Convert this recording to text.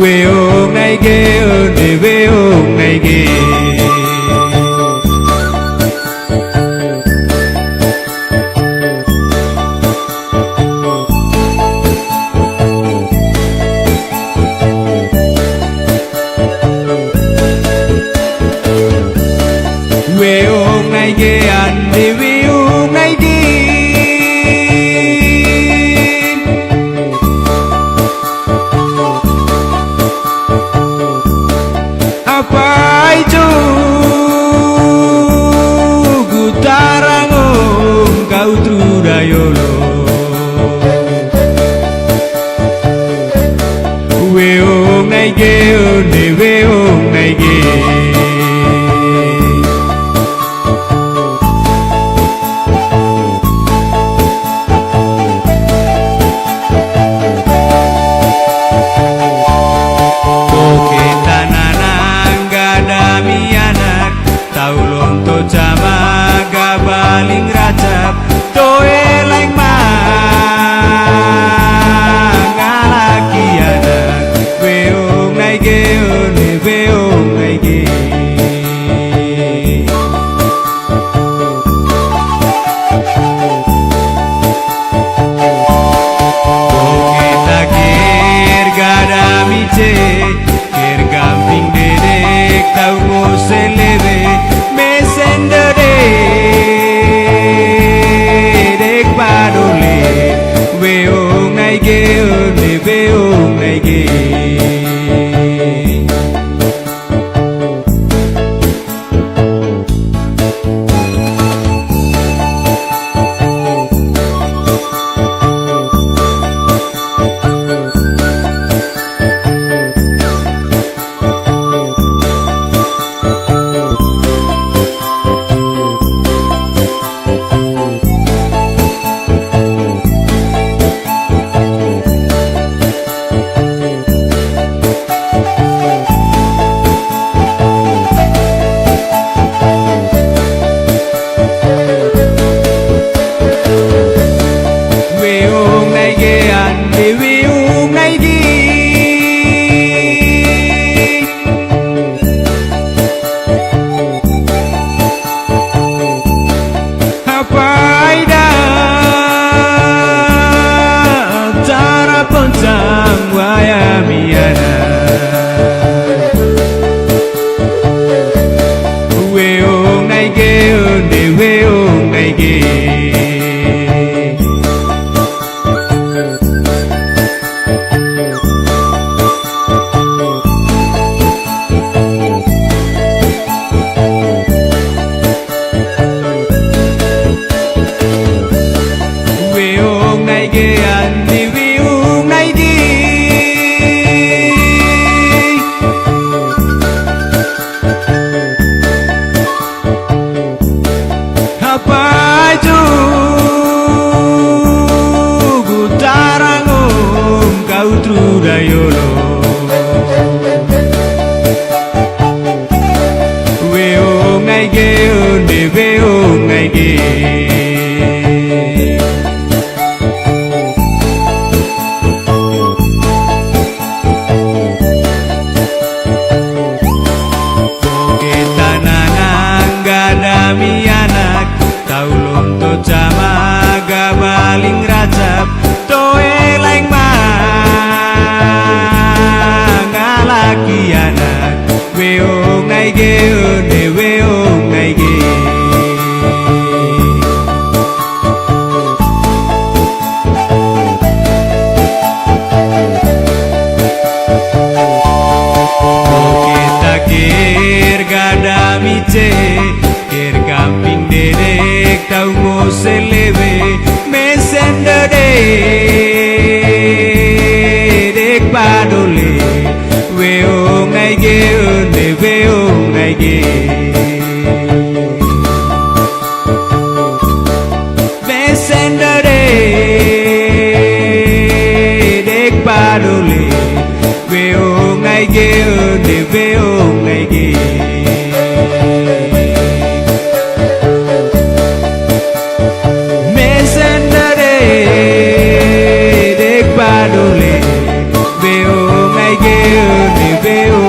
weong naige onde weong naige weong naige ande weong naige apa itu gutarangong kau trudayolo weong naige onde weong naige taulon to jama gabaling rajab to eleng mangalaki anak weong naige one weong naige oke takir gadamice kir gamping dedek tau ngoselebe mesendere dek padole weong naige onde weong naige weong naige onde weong naige weong naige ande weong naige apa itu gutarangong kau trudayolo weong naige onde weong naige taulon to jama gabaling rajab to eleng mangalaki anak weong naige onde weong naige oke takir gadamice kir gamping dedek tau ngoselebe mesendere dek padole weong naige onde weong naige mesendere dek padole weong naige onde weong naige padole weong ge ni be